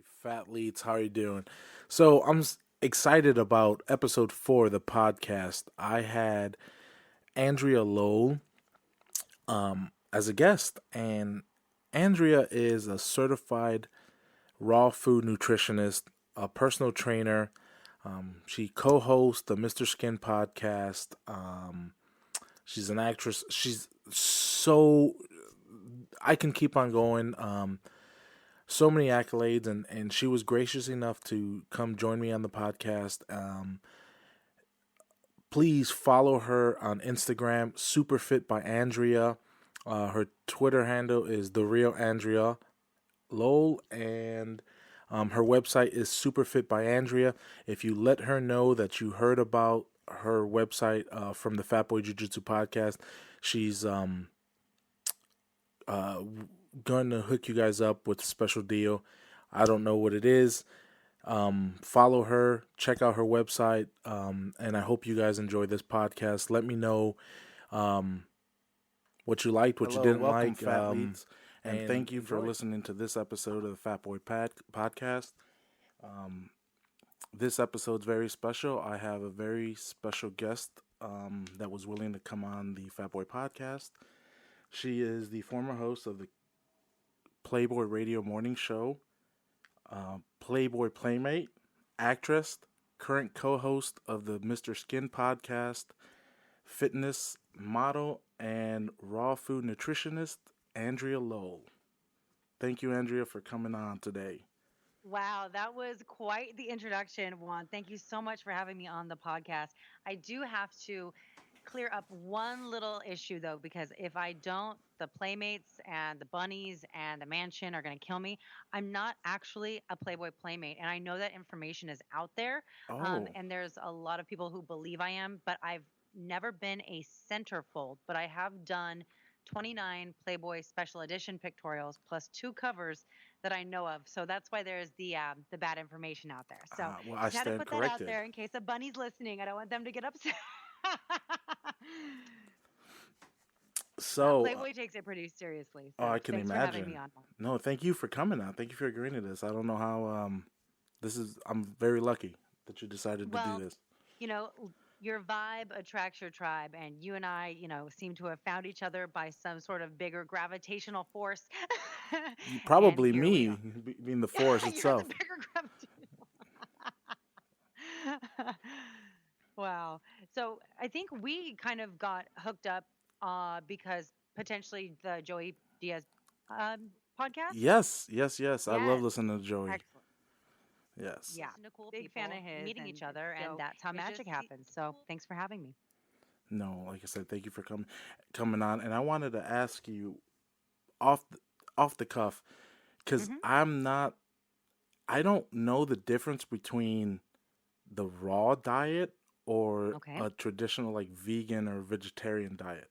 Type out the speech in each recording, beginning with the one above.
Fat Leads, how are you doing? So excited about episode 4 of the podcast. I had Andrea Lowell as a guest, and Andrea is a certified raw food nutritionist, a personal trainer. She co-hosts the Mr. Skin podcast. She's an actress. She's so I can keep on going. So many accolades, and she was gracious enough to come join me on the podcast. Please follow her on Instagram, Superfit by Andrea. Her Twitter handle is the real Andrea Lowell, and her website is Superfit by Andrea. If you let her know that you heard about her website from the Fat Boy Jiu Jitsu podcast, she's uh, going to hook you guys up with a special deal. I don't know what it is. Follow her, check out her website, and I hope you guys enjoy this podcast. Let me know what you liked, what you didn't Welcome, like, Fat Leads, and thank you for enjoy. listening to this episode of the Fat Boy Podcast. This episode's very special. I have a very special guest that was willing to come on the Fat Boy Podcast. She is the former host of the Playboy Radio Morning Show, Playboy Playmate, actress, current co-host of the Mr. Skin podcast, fitness model, and raw food nutritionist, Andrea Lowell. Thank you, Andrea, for coming on today. Wow, that was quite the introduction, Juan. Thank you so much for having me on the podcast. I do have to clear up one little issue, though, because if I don't, the Playmates and the Bunnies and the Mansion are going to kill me. I'm not actually a Playboy Playmate, and I know that information is out there. Oh, And there's a lot of people who believe I am, but I've never been a centerfold, but I have done 29 Playboy special edition pictorials plus two covers that I know of. So that's why there's the bad information out there. So well, I just had to stand put that out corrected. there in case a bunny's listening. I don't want them to get upset. Yeah, So, Playboy takes it pretty seriously. oh, So I can thanks for having me imagine. on. No, thank you for coming on. Thank you for agreeing to this. I don't know how. This is. I'm very lucky that you decided to do Well, this. you know, your vibe attracts your tribe, and you and I, seem to have found each other by some sort of bigger gravitational force. And Probably here we me are. being the force You're the itself. bigger gravitational. Wow. So I think we kind of got hooked up because potentially the Joey Diaz podcast. Yes, yes, yes. I love Yes. listening to Joey. Excellent. Yes. Yeah. Listen to cool Big fan people, of his meeting and each other, and so that's how it's just magic happens. So thanks for having me. No, like I said, thank you for coming on. And I wanted to ask you off off the cuff because Hmm. I don't know the difference between the raw diet or Okay. a traditional like vegan or vegetarian diet.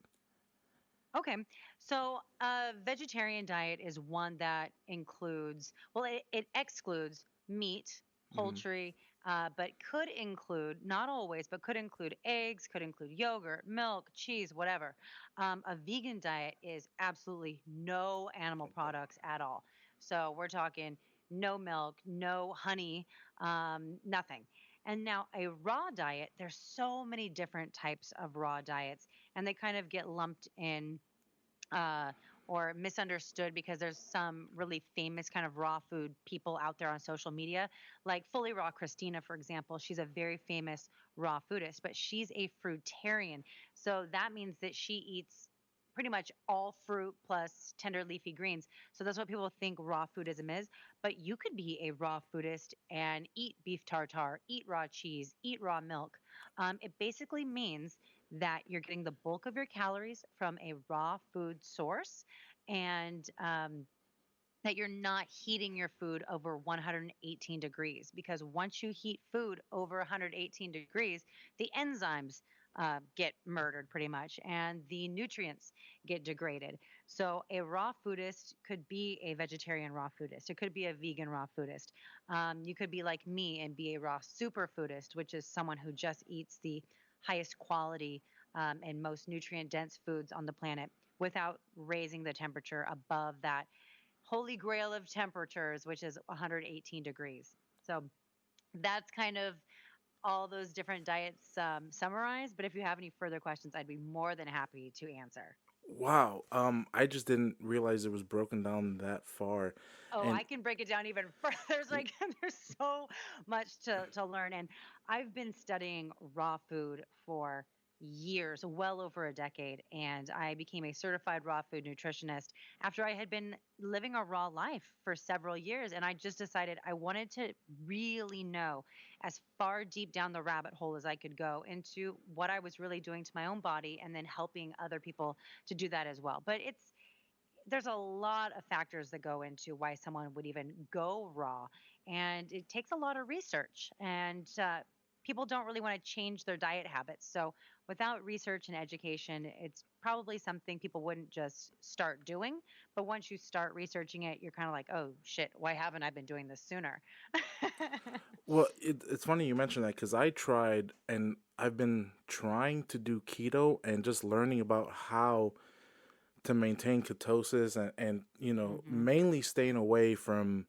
Okay. So a vegetarian diet is one that includes, well, it excludes meat, Hmm. poultry, but could include, not always, but could include eggs, could include yogurt, milk, cheese, whatever. A vegan diet is absolutely no animal products at all. So we're talking no milk, no honey, nothing. And now a raw diet, there's so many different types of raw diets, and they kind of get lumped in uh, or misunderstood because there's some really famous kind of raw food people out there on social media, like Fully Raw Christina, for example. She's a very famous raw foodist, but she's a fruitarian. So that means that she eats pretty much all fruit plus tender leafy greens. So that's what people think raw foodism is. But you could be a raw foodist and eat beef tartare, eat raw cheese, eat raw milk. It basically means that you're getting the bulk of your calories from a raw food source and that you're not heating your food over 118 degrees because once you heat food over 118 degrees, the enzymes get murdered pretty much and the nutrients get degraded. So, a raw foodist could be a vegetarian raw foodist. It could be a vegan raw foodist. You could be like me and be a raw super foodist, which is someone who just eats the highest quality and most nutrient dense foods on the planet without raising the temperature above that holy grail of temperatures, which is 118 degrees. So that's kind of all those different diets summarized. But if you have any further questions, I'd be more than happy to answer. Wow. I just didn't realize it was broken down that far. Oh, And I can break it down even further. There's like there's so much to learn, and I've been studying raw food for years, well over a decade, and I became a certified raw food nutritionist after I had been living a raw life for several years, and I just decided I wanted to really know as far deep down the rabbit hole as I could go into what I was really doing to my own body and then helping other people to do that as well. But there's a lot of factors that go into why someone would even go raw, and it takes a lot of research, and people don't really want to change their diet habits. So without research and education, it's probably something people wouldn't just start doing, but once you start researching it, you're kind of like, oh shit, why haven't I been doing this sooner? well, it's funny you mentioned that because I tried and I've been trying to do keto and just learning about how to maintain ketosis and Hmm. mainly staying away from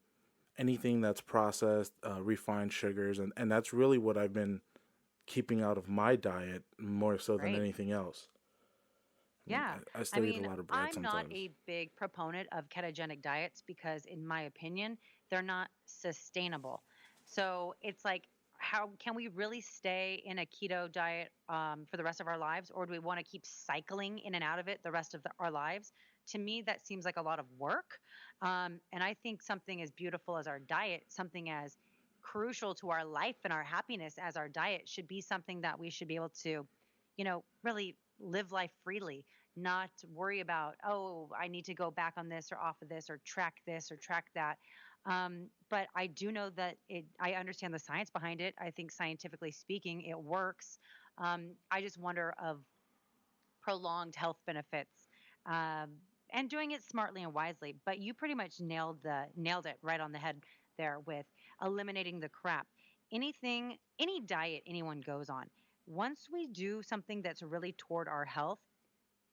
anything that's processed, refined sugars, and that's really what I've been keeping out of my diet more so than Great. anything else. I mean, Yeah. I I still eat a mean, lot of bread I'm not sometimes. a big proponent of ketogenic diets because, in my opinion, they're not sustainable. So it's like, how can we really stay in a keto diet for the rest of our lives? Or do we want to keep cycling in and out of it the rest of our lives? To me, that seems like a lot of work. And I think something as beautiful as our diet, something as crucial to our life and our happiness as our diet, should be something that we should be able to, really live life freely, not worry about, oh, I need to go back on this or off of this or track that. But I do know that I understand the science behind it. I think scientifically speaking, it works. I just wonder of prolonged health benefits, um, and doing it smartly and wisely. But you pretty much nailed it right on the head there with eliminating the crap. Any diet anyone goes on, once we do something that's really toward our health,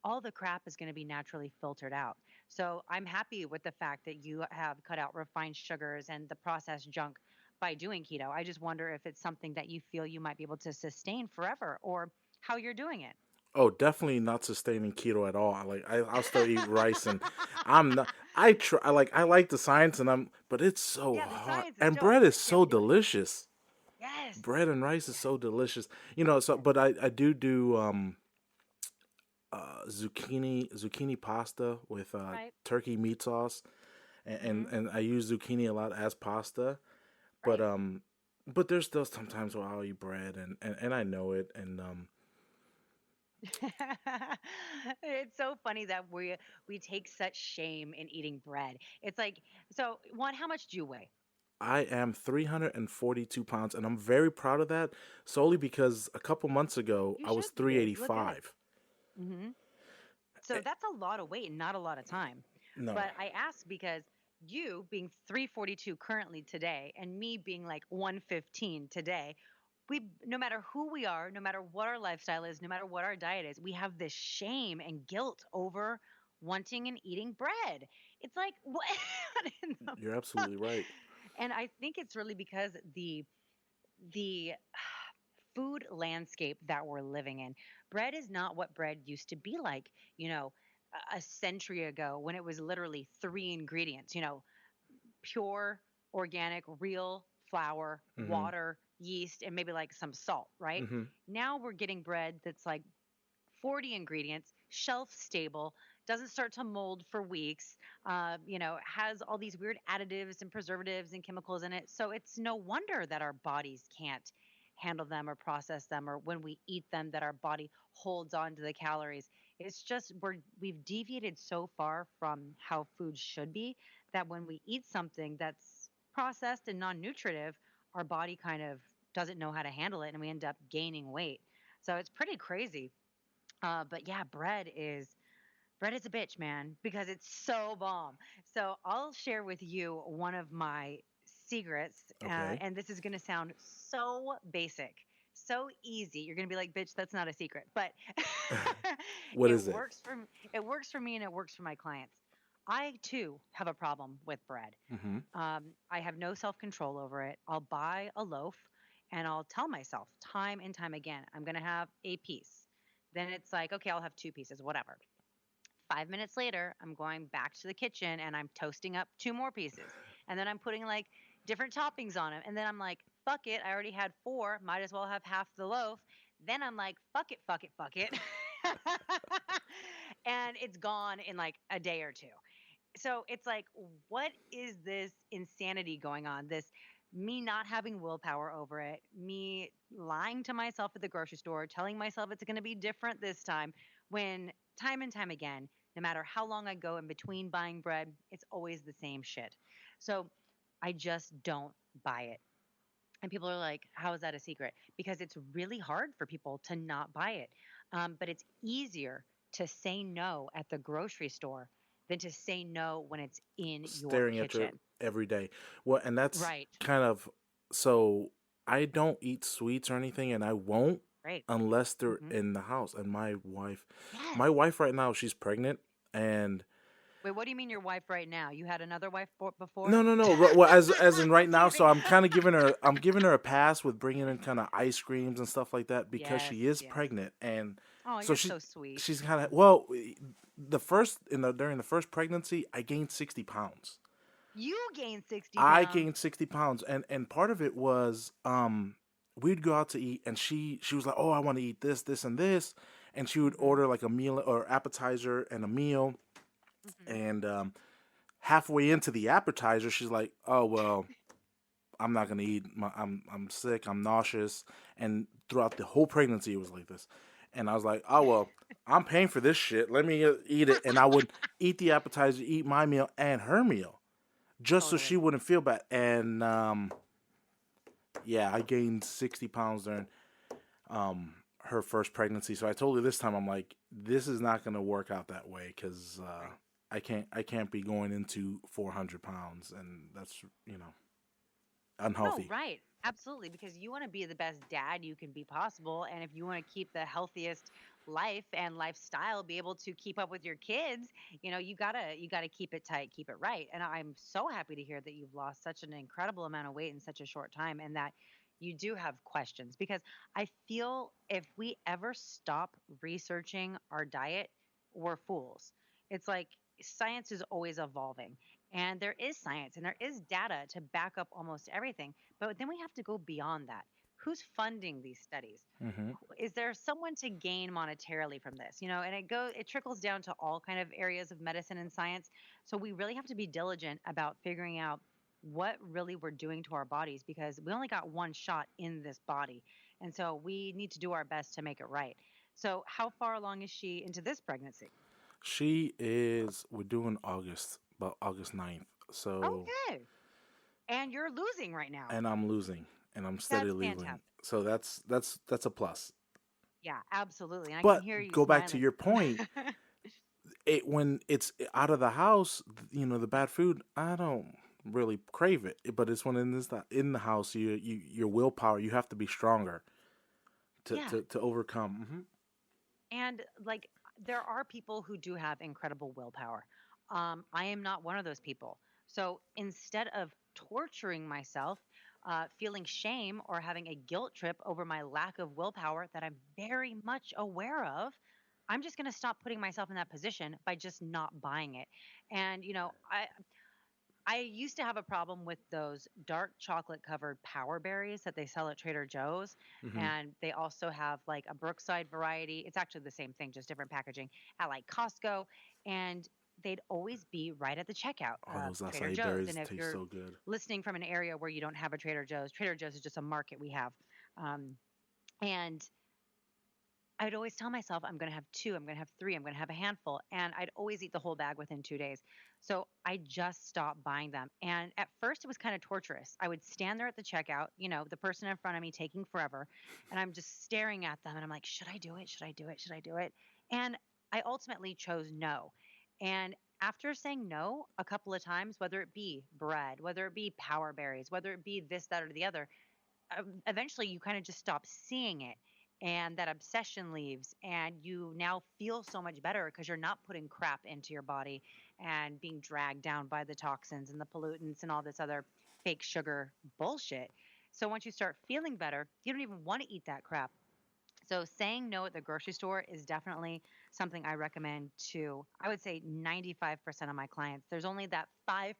all the crap is going to be naturally filtered out. So I'm happy with the fact that you have cut out refined sugars and the processed junk by doing keto. I just wonder if it's something that you feel you might be able to sustain forever, or how you're doing it. Oh, definitely not sustaining keto at all. I'll still eat rice, and I'm not. I try. I like the science, but it's so Yeah, the hard. science is And dope, bread but is can't so do it. delicious. Yes. Bread and rice is Yes. so delicious. So but I do zucchini pasta with Right. turkey meat sauce, Hmm. and I use zucchini a lot as pasta. But Right. but there's still sometimes where I'll eat bread, and I know it, and It's so funny that we take such shame in eating bread. It's like, so one, how much do you weigh? I am 342 pounds, and I'm very proud of that. Solely because a couple months ago You I was should be. You look good. 385. Hmm. So that's a lot of weight and not a lot of time. No, But I ask because you being 342 currently today and me being like 115 today, we, no matter who we are, no matter what our lifestyle is, no matter what our diet is, we have this shame and guilt over wanting and eating bread. It's like, what in the you're fuck? absolutely right. And I think it's really because the food landscape that we're living in. Bread is not what bread used to be like, you know, a century ago when it was literally three ingredients, pure, organic, real flour, Hmm. water, yeast, and maybe like some salt, right? Hmm. Now we're getting bread that's like 40 ingredients, shelf stable, doesn't start to mold for weeks, has all these weird additives and preservatives and chemicals in it. So it's no wonder that our bodies can't handle them or process them, or when we eat them, that our body holds on to the calories. It's just we've deviated so far from how food should be that when we eat something that's processed and non nutritive, our body kind of doesn't know how to handle it and we end up gaining weight. So it's pretty crazy. But yeah, bread is a bitch, man, because it's so bomb. So I'll share with you one of my secrets, Okay. and this is going to sound so basic, so easy. You're going to be like, "Bitch, that's not a secret," but What it is it? works for it works for me and it works for my clients. I too have a problem with bread. Mm-hmm. I have no self control over it. I'll buy a loaf and I'll tell myself time and time again, I'm going to have a piece. Then it's like, okay, I'll have two pieces, whatever. 5 minutes later, I'm going back to the kitchen and I'm toasting up two more pieces. And then I'm putting like different toppings on them. And then I'm like, fuck it. I already had four. Might as well have half the loaf. Then I'm like, fuck it, fuck it, fuck it. And it's gone in like a day or two. So it's like, what is this insanity going on? This me not having willpower over it, me lying to myself at the grocery store, telling myself it's going to be different this time, when time and time again, no matter how long I go in between buying bread, it's always the same shit. So I just don't buy it. And people are like, how is that a secret? Because it's really hard for people to not buy it. But it's easier to say no at the grocery store than to say no when it's in your Staring at your kitchen. every day. Well, and that's Right. kind of so. I don't eat sweets or anything, and I won't Right. unless they're Hmm. in the house. And my Yes. wife right now, she's pregnant, and Wait, what do you mean your wife right now? You had another wife before? no, no, no. Well, as in right now, Teasing. so I'm giving her a pass with bringing in kind of ice creams and stuff like that because Yes. she is Yes. pregnant, and Oh, so you're so sweet. she's kind of well. The first in the during the first pregnancy, I gained 60 pounds. You gained 60 I pounds. gained 60 pounds, and part of it was we'd go out to eat, and she was like, oh, I want to eat this, this, and this, and she would Hmm. order like a meal or appetizer and a meal, Hmm. and halfway into the appetizer, she's like, oh well, I'm not gonna eat. I'm sick. I'm nauseous. And throughout the whole pregnancy, it was like this. And I was like, oh well, I'm paying for this shit. Let me eat it. And I would eat the appetizer, eat my meal and her meal, just so she Totally. wouldn't feel bad. And yeah, I gained 60 pounds during her first pregnancy. So I told her this time, I'm like, this is not gonna work out that way because Right. I can't be going into 400 pounds, and that's No, unhealthy. right. Absolutely. Because you want to be the best dad you can be possible. And if you want to keep the healthiest life and lifestyle, be able to keep up with your kids, you gotta keep it tight, keep it right. And I'm so happy to hear that you've lost such an incredible amount of weight in such a short time and that you do have questions because I feel if we ever stop researching our diet, we're fools. It's like science is always evolving. And there is science and there is data to back up almost everything. But then we have to go beyond that. Who's funding these studies? Hmm. Is there someone to gain monetarily from this? And it trickles down to all kind of areas of medicine and science. So we really have to be diligent about figuring out what really we're doing to our bodies because we only got one shot in this body. And so we need to do our best to make it right. So how far along is she into this pregnancy? We're doing August, about August 9th. So, Okay. And you're losing right now. and I'm losing, and I'm That's steadily losing. fantastic. So that's a plus. Yeah, absolutely. And I can But hear you go back to smiling. your point. When it's out of the house, the bad food, I don't really crave it. But it's when it's not in the house, your willpower, you have to be stronger to Yeah. to overcome. Hmm. And like there are people who do have incredible willpower. I am not one of those people. So instead of torturing myself, feeling shame or having a guilt trip over my lack of willpower that I'm very much aware of, I'm just going to stop putting myself in that position by just not buying it. And I used to have a problem with those dark chocolate covered power berries that they sell at Trader Joe's. Hmm. And they also have like a Brookside variety. It's actually the same thing, just different packaging at like Costco. And they'd always be right at the checkout Oh, of those Trader acai Joe's. berries And if taste you're so good. listening from an area where you don't have a Trader Joe's is just a market we have. Um, and I'd always tell myself, I'm going to have two, I'm going to have three, I'm going to have a handful. And I'd always eat the whole bag within 2 days. So I just stopped buying them. And at first, it was kind of torturous. I would stand there at the checkout, the person in front of me taking forever. And I'm just staring at them. And I'm like, should I do it? Should I do it? Should I do it? And I ultimately chose no. And after saying no a couple of times, whether it be bread, whether it be power berries, whether it be this, that, or the other, eventually you kind of just stop seeing it and that obsession leaves and you now feel so much better because you're not putting crap into your body and being dragged down by the toxins and the pollutants and all this other fake sugar bullshit. So once you start feeling better, you don't even want to eat that crap. So saying no at the grocery store is definitely something I recommend to, I would say 95% of my clients. There's only that 5%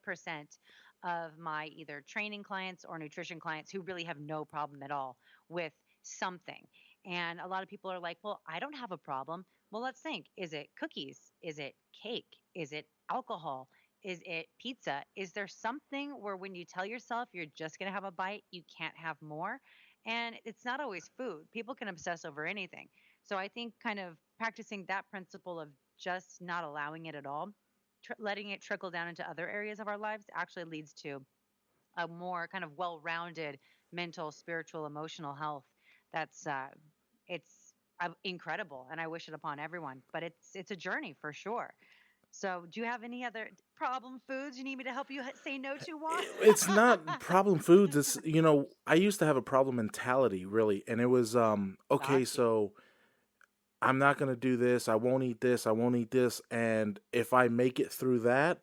of my either training clients or nutrition clients who really have no problem at all with something. And a lot of people are like, well, I don't have a problem. Well, let's think. Is it cookies? Is it cake? Is it alcohol? Is it pizza? Is there something where when you tell yourself you're just going to have a bite, you can't have more? And it's not always food. People can obsess over anything. So I think kind of practicing that principle of just not allowing it at all, letting it trickle down into other areas of our lives actually leads to a more kind of well-rounded mental, spiritual, emotional health. That's it's incredible, and I wish it upon everyone. But it's a journey for sure. So, do you have any other problem foods you need me to help you say no to, Juan? It's not problem foods. It's, I used to have a problem mentality, really, and it was okay, Got you. so I'm not going to do this. I won't eat this. I won't eat this. And if I make it through that,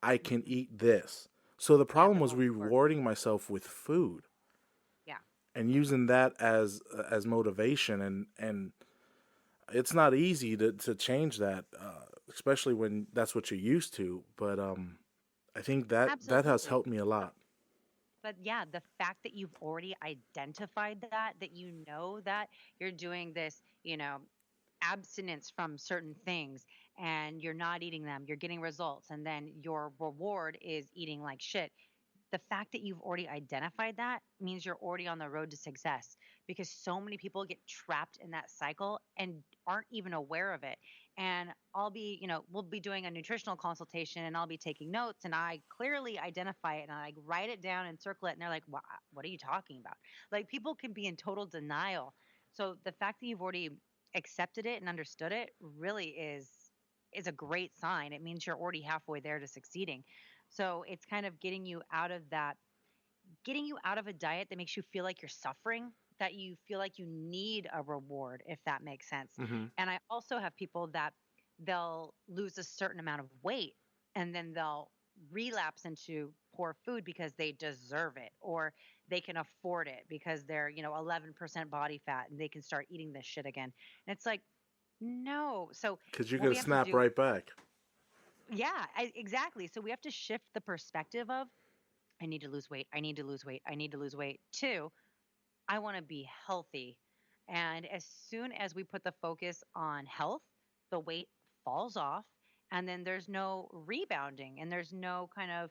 I can Hmm. eat this. So the Yeah, problem the was multi-core. rewarding myself with food Yeah, and using that as motivation. And it's not easy to change that, especially when that's what you're used to. But I think that has absolutely. helped me a lot. But yeah, the fact that you've already identified that you know that you're doing this, abstinence from certain things and you're not eating them, you're getting results, and then your reward is eating like shit. The fact that you've already identified that means you're already on the road to success because so many people get trapped in that cycle and aren't even aware of it. And we'll be doing a nutritional consultation and I'll be taking notes and I clearly identify it and I write it down and circle it. And they're like, what are you talking about? Like people can be in total denial. So the fact that you've already accepted it and understood it really is a great sign. It means you're already halfway there to succeeding. So it's kind of getting you out of a diet that makes you feel like you're suffering, that you feel like you need a reward, if that makes sense. Hmm. And I also have people that they'll lose a certain amount of weight and then they'll relapse into poor food because they deserve it or they can afford it because they're 11% body fat and they can start eating this shit again. And it's like, no. So Because you're what going we to have to snap do, right back. yeah, exactly. So we have to shift the perspective of I need to lose weight. I need to lose weight. I need to lose weight. Two, I want to be healthy. And as soon as we put the focus on health, the weight falls off. And then there's no rebounding and there's no kind of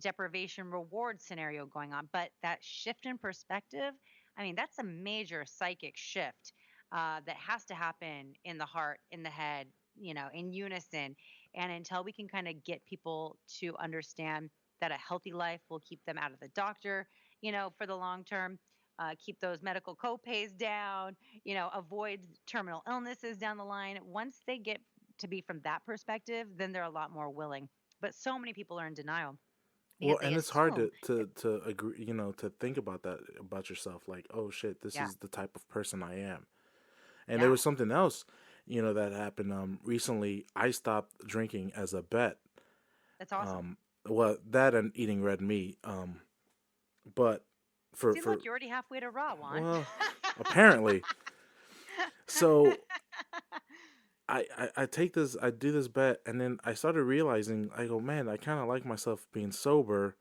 deprivation reward scenario going on. But that shift in perspective, I mean, that's a major psychic shift that has to happen in the heart, in the head, in unison. And until we can kind of get people to understand that a healthy life will keep them out of the doctor, for the long term, keep those medical copays down, avoid terminal illnesses down the line. Once they get to be from that perspective, then they're a lot more willing. But so many people are in denial Well, because they and it's hard assume, to agree, to think about that about yourself. Like, oh shit, this yeah, is the type of person I am. And there yeah, was something else, that happened recently. I stopped drinking as a bet. that's awesome. Um, well, that and eating red meat. But See, for look, you're already halfway to raw one. well, apparently, so I take this, I do this bet, and then I started realizing, I go, man, I kind of like myself being sober.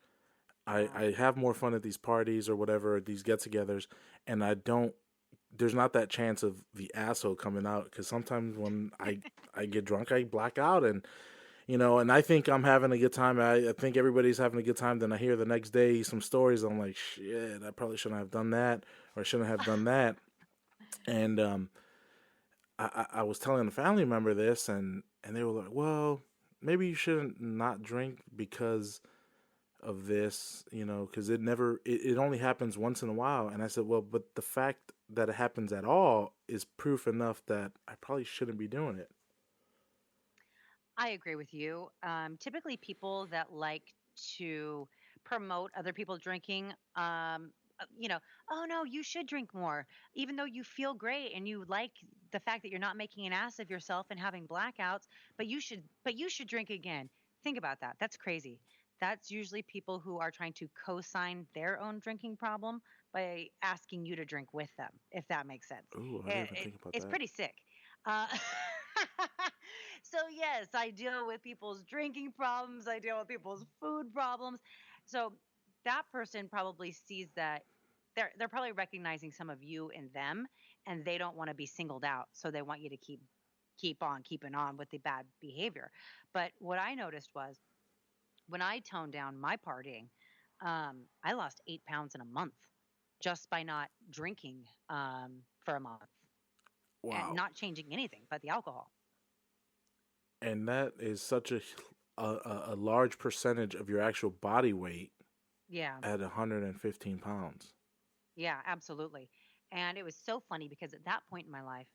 Yeah. I have more fun at these parties or whatever, these get-togethers, and I don't. There's not that chance of the asshole coming out because sometimes when I get drunk, I black out, and I think I'm having a good time. I think everybody's having a good time. Then I hear the next day some stories. I'm like, shit, I probably shouldn't have done that, or I shouldn't have done that. And I was telling a family member this, and they were like, well, maybe you shouldn't not drink because of this, because it only happens once in a while. And I said, well, but the fact that it happens at all is proof enough that I probably shouldn't be doing it. I agree with you. Typically, people that like to promote other people drinking, uh, you know, oh no, you should drink more, even though you feel great and you like the fact that you're not making an ass of yourself and having blackouts, but you should drink again. Think about that. That's crazy. That's usually people who are trying to co-sign their own drinking problem by asking you to drink with them, if that makes sense. Ooh, I didn't It, even it, think about it's that. pretty sick. Uh, so yes, I deal with people's drinking problems. I deal with people's food problems. So that person probably sees that they're probably recognizing some of you in them, and they don't want to be singled out, so they want you to keep on keeping on with the bad behavior. But what I noticed was when I toned down my partying, I lost 8 pounds in a month just by not drinking for a month and Wow. not changing anything but the alcohol. And that is such a large percentage of your actual body weight Yeah, at 115 pounds. yeah, absolutely. And it was so funny because at that point in my life,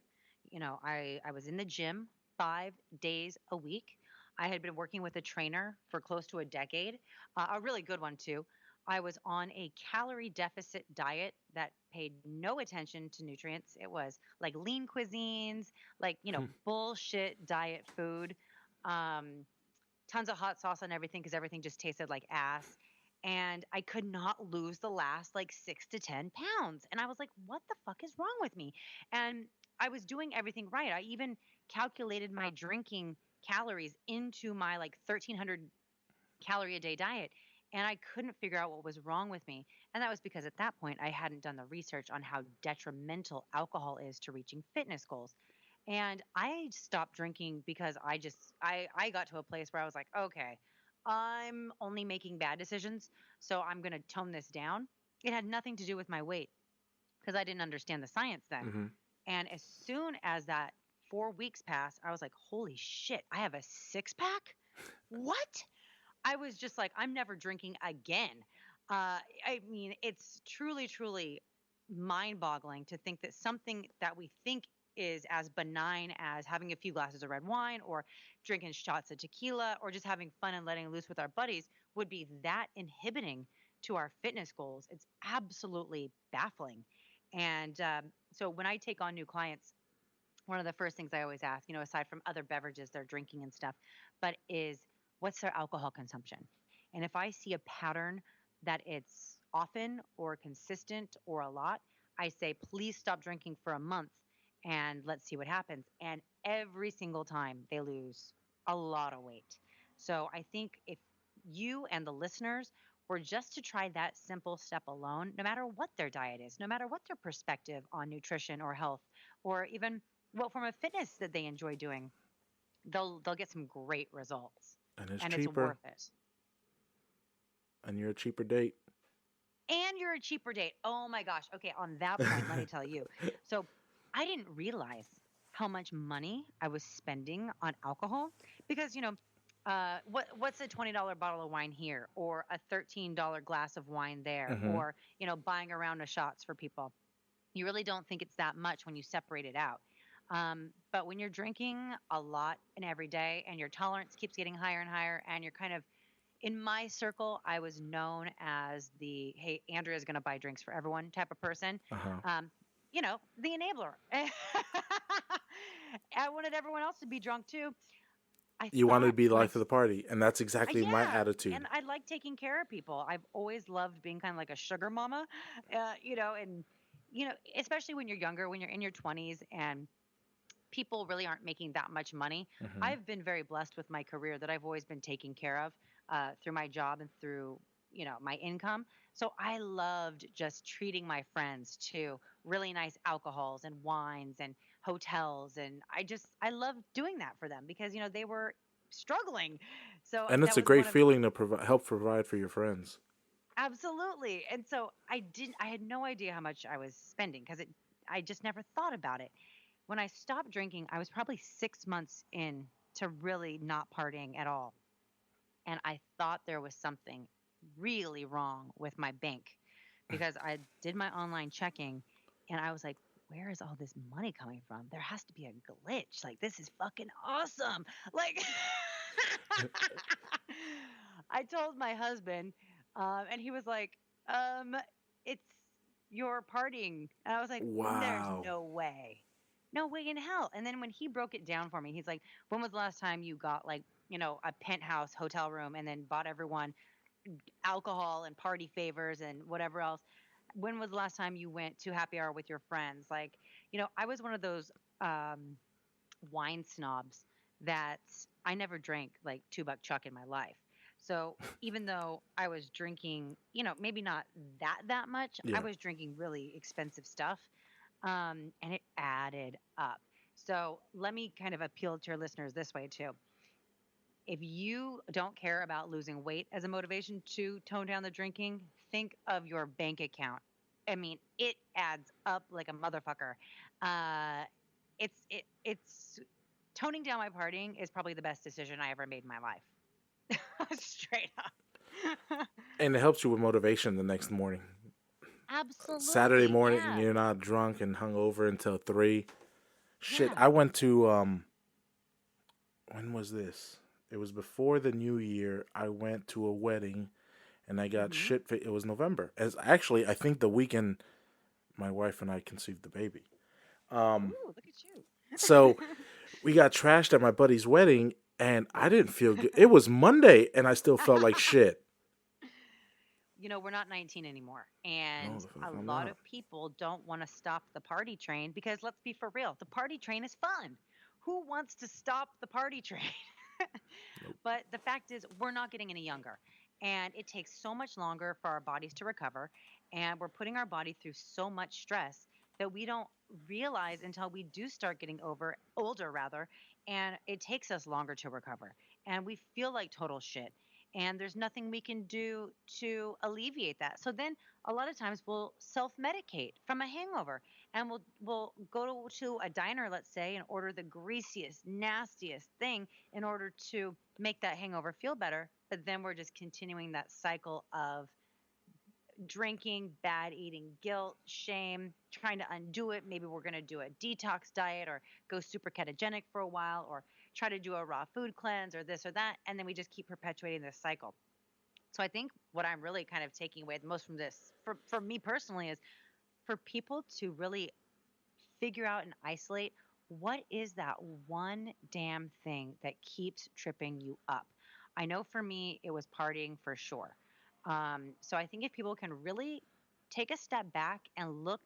I was in the gym 5 days a week. I had been working with a trainer for close to a decade, a really good one too. I was on a calorie deficit diet that paid no attention to nutrients. It was like lean cuisines, like, bullshit diet food. Um, Tons of hot sauce on everything because everything just tasted like ass. And I could not lose the last like 6 to 10 pounds. And I was like, what the fuck is wrong with me? And I was doing everything right. I even calculated my drinking calories into my like 1,300 calorie a day diet. And I couldn't figure out what was wrong with me. And that was because at that point, I hadn't done the research on how detrimental alcohol is to reaching fitness goals. And I stopped drinking because I got to a place where I was like, okay, I'm only making bad decisions, so I'm going to tone this down. It had nothing to do with my weight because I didn't understand the science then. Mm-hmm. And as soon as that 4 weeks passed, I was like, holy shit, I have a six pack? What? I was just like, I'm never drinking again. I mean, it's truly, truly mind boggling to think that something that we think is as benign as having a few glasses of red wine or drinking shots of tequila or just having fun and letting loose with our buddies would be that inhibiting to our fitness goals. It's absolutely baffling. And so when I take on new clients, one of the first things I always ask, aside from other beverages they're drinking and stuff, but is what's their alcohol consumption? And if I see a pattern that it's often or consistent or a lot, I say, please stop drinking for a month and let's see what happens. And every single time they lose a lot of weight. So I think if you and the listeners were just to try that simple step alone, no matter what their diet is, no matter what their perspective on nutrition or health, or even what form of fitness that they enjoy doing, they'll get some great results, And it's and it's cheaper, worth it. and you're a cheaper date. And you're a cheaper date. Oh my gosh. Okay, on that point, let me tell you. So I didn't realize how much money I was spending on alcohol because what's a $20 bottle of wine here, or a $13 glass of wine there, Mm-hmm. or buying a round of shots for people. You really don't think it's that much when you separate it out. But when you're drinking a lot and every day, and your tolerance keeps getting higher and higher, and you're kind of in my circle, I was known as the "Hey, Andrea's going to buy drinks for everyone" type of person. Uh huh. Um, the enabler. I wanted everyone else to be drunk too. I You wanted to thought be the my life of the party, and that's exactly my yeah, attitude. and I like taking care of people. I've always loved being kind of like a sugar mama, and especially when you're younger, when you're in your 20s, and people really aren't making that much money. Mm-hmm. I've been very blessed with my career that I've always been taken care of through my job and through my income. So I loved just treating my friends to really nice alcohols and wines and hotels, and I loved doing that for them because they were struggling. So And it's that a was great one of feeling to help provide for your friends. absolutely. And so I had no idea how much I was spending because I just never thought about it. When I stopped drinking, I was probably 6 months in to really not partying at all. And I thought there was something really wrong with my bank because I did my online checking and I was like, where is all this money coming from? There has to be a glitch. Like, this is fucking awesome. Like, I told my husband, and he was like, it's your partying. And I was like, there's Wow. no way. no way in hell. And then when he broke it down for me, he's like, when was the last time you got like, a penthouse hotel room and then bought everyone alcohol and party favors and whatever else? When was the last time you went to happy hour with your friends? Like, I was one of those um, wine snobs that I never drank like 2 Buck Chuck in my life. So even though I was drinking, maybe not that much, I Yeah. was drinking really expensive stuff, and it added up. So let me kind of appeal to your listeners this way too. If you don't care about losing weight as a motivation to tone down the drinking, think of your bank account. I mean, it adds up like a motherfucker. Uh, it's toning down my partying is probably the best decision I ever made in my life. Straight up. And it helps you with motivation the next morning. Saturday Absolutely. morning, Yeah. you're not drunk and hungover until 3. Shit, Yeah. I went to when was this? It was before the new year. I went to a wedding and I got Hmm. shit. It was November. As actually, I think the weekend my wife and I conceived the baby. Ooh, look at So you. we got trashed at my buddy's wedding, and I didn't feel good. It was Monday, and I still felt like shit. We're not 19 anymore. No, And the fuck a I'm lot not. of people don't want to stop the party train because let's be for real, the party train is fun. Who wants to stop the party train? Nope. But the fact is, we're not getting any younger. And it takes so much longer for our bodies to recover. And we're putting our body through so much stress that we don't realize until we do start getting older rather. And it takes us longer to recover. And we feel like total shit. And there's nothing we can do to alleviate that. So then a lot of times we'll self-medicate from a hangover and we'll go to a diner, let's say, and order the greasiest, nastiest thing in order to make that hangover feel better. But then we're just continuing that cycle of drinking, bad eating, guilt, shame, trying to undo it. Maybe we're going to do a detox diet or go super ketogenic for a while or try to do a raw food cleanse or this or that. And then we just keep perpetuating this cycle. So I think what I'm really kind of taking away the most from this, for me personally, is for people to really figure out and isolate what is that one damn thing that keeps tripping you up. I know for me, it was partying for sure. So I think if people can really take a step back and look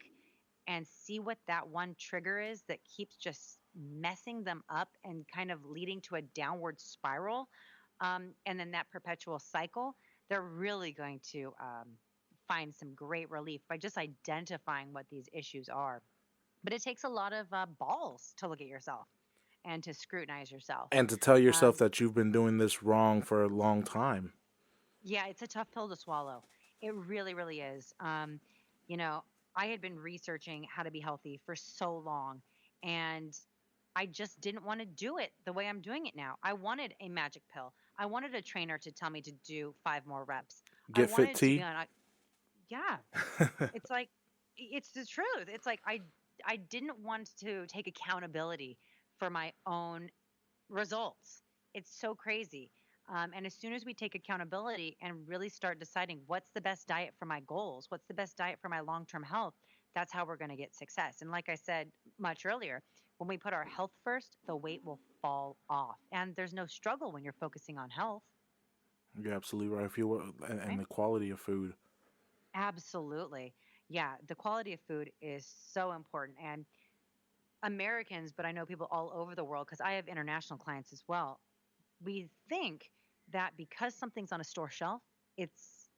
and see what that one trigger is that keeps just messing them up and kind of leading to a downward spiral, and then that perpetual cycle, they're really going to find some great relief by just identifying what these issues are. But it takes a lot of balls to look at yourself and to scrutinize yourself. And to tell yourself Um, that you've been doing this wrong for a long time. yeah, it's a tough pill to swallow. It really, really is. You know, I had been researching how to be healthy for so long, and I just didn't want to do it the way I'm doing it now. I wanted a magic pill. I wanted a trainer to tell me to do 5 more reps. I Get Fit wanted to be T. on, yeah, it's like, it's the truth. It's like I didn't want to take accountability for my own results. It's so crazy. And as soon as we take accountability and really start deciding what's the best diet for my goals, what's the best diet for my long term health, that's how we're going to get success. And like I said much earlier, when we put our health first, the weight will fall off. And there's no struggle when you're focusing on health, You're absolutely right. If you and right? the quality of food. Absolutely. Yeah, the quality of food is so important. And Americans, but I know people all over the world because I have international clients as well. We think that because something's on a store shelf, it's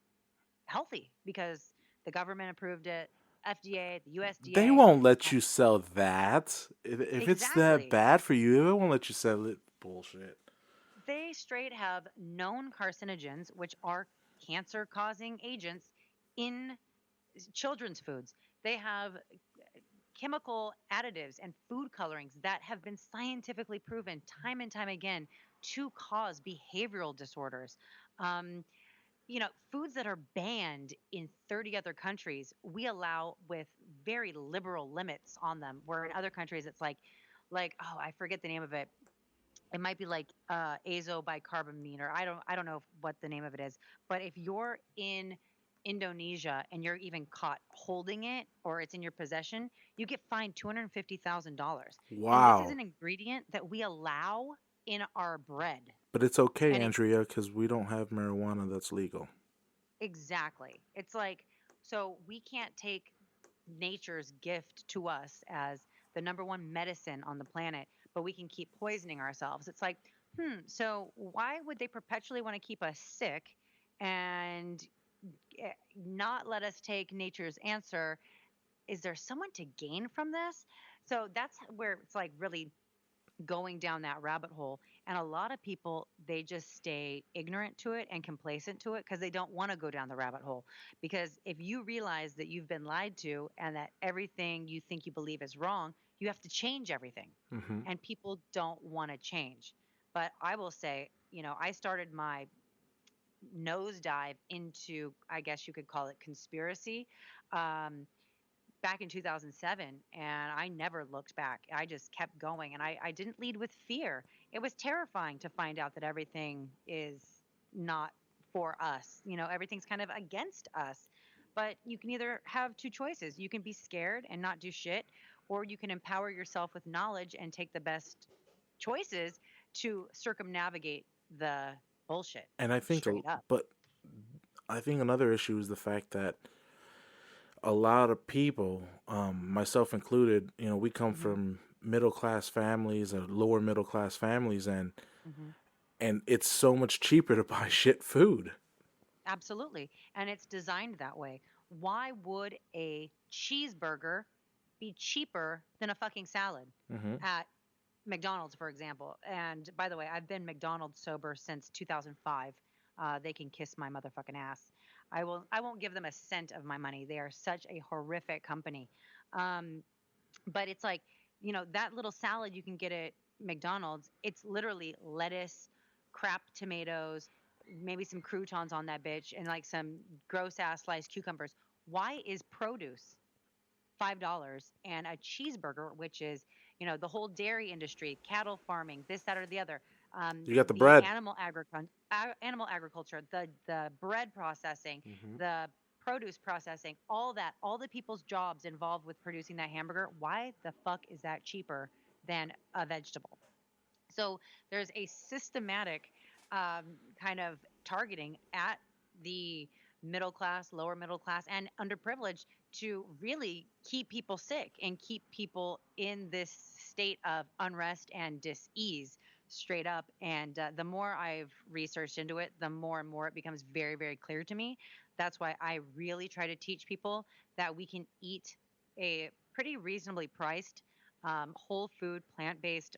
healthy because the government approved it, FDA, the They USDA. won't let Uh, you sell that. If it's that exactly. bad for you, they won't let you sell it. Bullshit. They straight have known carcinogens, which are cancer causing agents in children's foods. They have chemical additives and food colorings that have been scientifically proven time and time again to cause behavioral disorders. Um, Foods that are banned in 30 other countries, we allow with very liberal limits on them. Where in other countries, it's like oh, I forget the name of it. It might be like azobicarbamine, or I don't know what the name of it is. But if you're in Indonesia and you're even caught holding it or it's in your possession, you get fined $250,000. And this is Wow. an ingredient that we allow in our bread. But it's okay, And it Andrea, because we don't have marijuana that's legal. exactly. It's like, so we can't take nature's gift to us as the number one medicine on the planet, but we can keep poisoning ourselves. It's like, so why would they perpetually want to keep us sick and not let us take nature's answer? Is there someone to gain from this? So that's where it's like really going down that rabbit hole. And a lot of people, they just stay ignorant to it and complacent to it because they don't want to go down the rabbit hole. Because if you realize that you've been lied to and that everything you think you believe is wrong, you have to change everything. Hmm. And people don't want to change. But I will say, I started my nosedive into, I guess you could call it conspiracy. Um, Back in 2007, and I never looked back. I just kept going, and I didn't lead with fear. It was terrifying to find out that everything is not for us. Everything's kind of against us. But you can either have two choices. You can be scared and not do shit, or you can empower yourself with knowledge and take the best choices to circumnavigate the bullshit And I think, straight up. but I think another issue is the fact that a lot of people, myself included, we come Hmm. from middle class families or lower middle class families, Hmm. and it's so much cheaper to buy shit food. Absolutely. And it's designed that way. Why would a cheeseburger be cheaper than a fucking salad Hmm. at McDonald's, for example? And by the way, I've been McDonald's sober since 2005. They can kiss my motherfucking ass. I won't give them a cent of my money. They are such a horrific company. Um, but it's like, that little salad you can get at McDonald's, it's literally lettuce, crap tomatoes, maybe some croutons on that bitch, and like some gross ass sliced cucumbers. Why is produce $5 and a cheeseburger, which is, the whole dairy industry, cattle farming, this, that, or the other, You got the the bread. animal agriculture, the bread processing, Hmm. the produce processing, all that, all the people's jobs involved with producing that hamburger. Why the fuck is that cheaper than a vegetable? So there's a systematic kind of targeting at the middle class, lower middle class, and underprivileged to really keep people sick and keep people in this state of unrest and dis-ease straight up. And the more I've researched into it, the more and more it becomes very, very clear to me. That's why I really try to teach people that we can eat a pretty reasonably priced whole food, plant based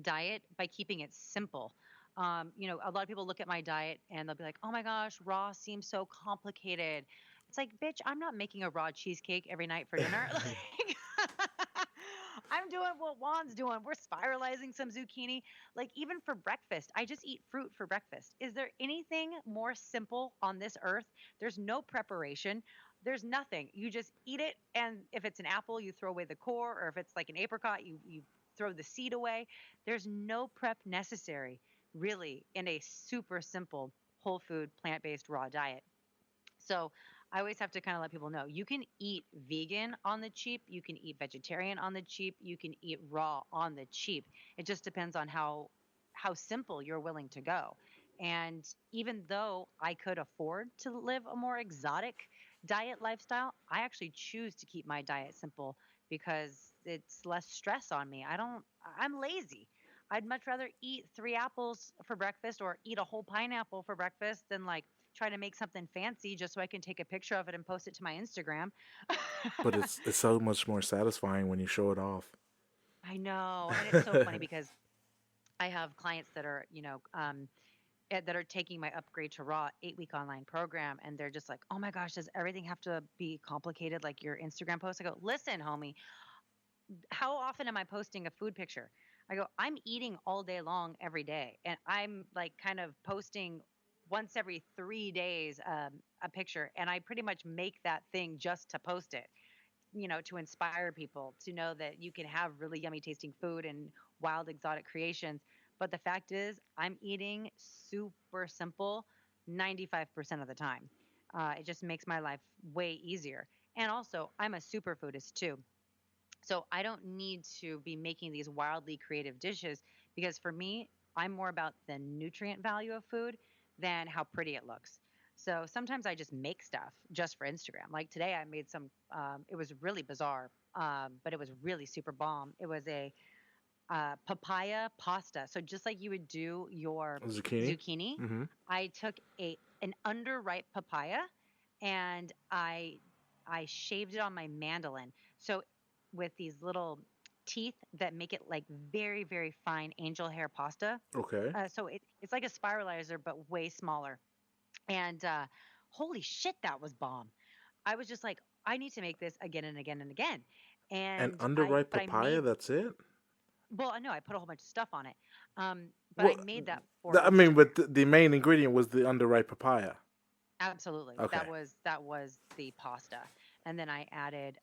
diet by keeping it simple. A lot of people look at my diet and they'll be like, oh my gosh, raw seems so complicated. It's like, bitch, I'm not making a raw cheesecake every night for dinner. Like, I'm doing what Juan's doing. We're spiralizing some zucchini. Like, even for breakfast, I just eat fruit for breakfast. Is there anything more simple on this earth? There's no preparation. There's nothing. You just eat it. And if it's an apple, you throw away the core. Or if it's like an apricot, you throw the seed away. There's no prep necessary, really, in a super simple whole food, plant based raw diet. So I always have to kind of let people know you can eat vegan on the cheap, you can eat vegetarian on the cheap, you can eat raw on the cheap. It just depends on how simple you're willing to go. And even though I could afford to live a more exotic diet lifestyle, I actually choose to keep my diet simple because it's less stress on me. I'm lazy. I'd much rather eat three apples for breakfast or eat a whole pineapple for breakfast than like try to make something fancy just so I can take a picture of it and post it to my Instagram. But it's so much more satisfying when you show it off. I know. And it's so funny because I have clients that are, that are taking my upgrade to raw 8-week online program. And they're just like, oh my gosh, does everything have to be complicated like your Instagram post? I go, listen, homie, how often am I posting a food picture? I go, I'm eating all day long every day. And I'm like kind of posting once every 3 days a picture. And I pretty much make that thing just to post it, to inspire people to know that you can have really yummy tasting food and wild exotic creations. But the fact is, I'm eating super simple 95% of the time. It just makes my life way easier. And also, I'm a superfoodist too. So I don't need to be making these wildly creative dishes because for me, I'm more about the nutrient value of food than how pretty it looks. So sometimes I just make stuff just for Instagram. Like today, I made some. It was really bizarre, but it was really super bomb. It was a papaya pasta. So just like you would do your Zucchini. zucchini, Mm-hmm. I took a an underripe papaya and I shaved it on my mandolin. So with these little teeth that make it like very very fine angel hair pasta. Okay. So it's like a spiralizer but way smaller. And holy shit, that was bomb. I was just like, I need to make this again and again and again. And And underripe but I papaya. made That's it. well, I know I put a whole bunch of stuff on it. But I Well, made that for I mean, Instagram. but the main ingredient was the underripe papaya. Absolutely. Okay. That was the pasta. And then I added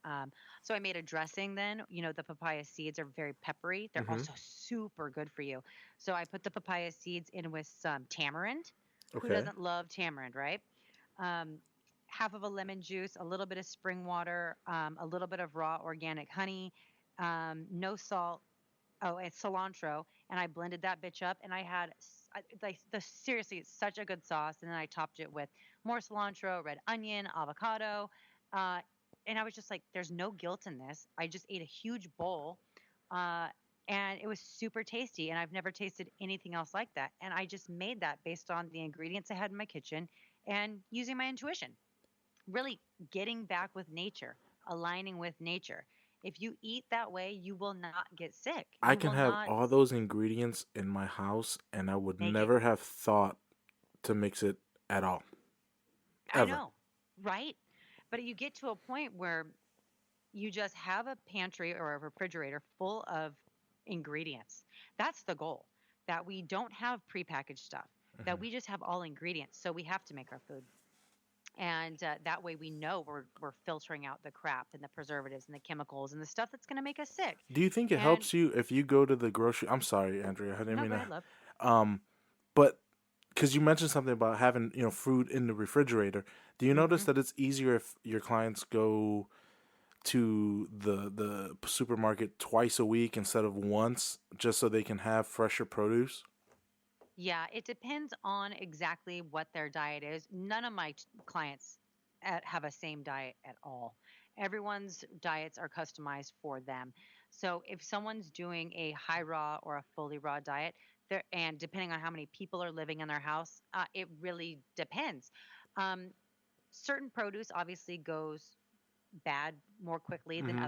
so I made a dressing then. You know, the papaya seeds are very peppery. They're Mm-hmm. also super good for you. So I put the papaya seeds in with some tamarind. Who Okay. doesn't love tamarind, right? Um, half of a lemon juice, a little bit of spring water, a little bit of raw organic honey, no salt, oh, and cilantro, and I blended that bitch up, and I had like the seriously it's such a good sauce, and then I topped it with more cilantro, red onion, avocado, uh, and I was just like, "There's no guilt in this." I just ate a huge bowl, uh, and it was super tasty, and I've never tasted anything else like that. And I just made that based on the ingredients I had in my kitchen and using my intuition, really getting back with nature, aligning with nature. If you eat that way, you will not get sick. I You can will have not all those ingredients in my house, and I would make it. never have thought to mix it at all, I ever. know, right? But you get to a point where you just have a pantry or a refrigerator full of ingredients. That's the goal. That we don't have prepackaged stuff, that Hmm. we just have all ingredients. So we have to make our food. And that way we know we're filtering out the crap and the preservatives and the chemicals and the stuff that's going to make us sick. Do you think it And helps you if you go to the grocery? I'm sorry, Andrea. I didn't no, mean go to. ahead, love. Um, but because you mentioned something about having food in the refrigerator, do you notice Hmm. that it's easier if your clients go to the supermarket twice a week instead of once, just so they can have fresher produce? Yeah, it depends on exactly what their diet is. None of my clients have a same diet at all. Everyone's diets are customized for them. So if someone's doing a high raw or a fully raw diet, there and depending on how many people are living in their house, it really depends. Um, certain produce obviously goes bad more quickly than Mm-hmm.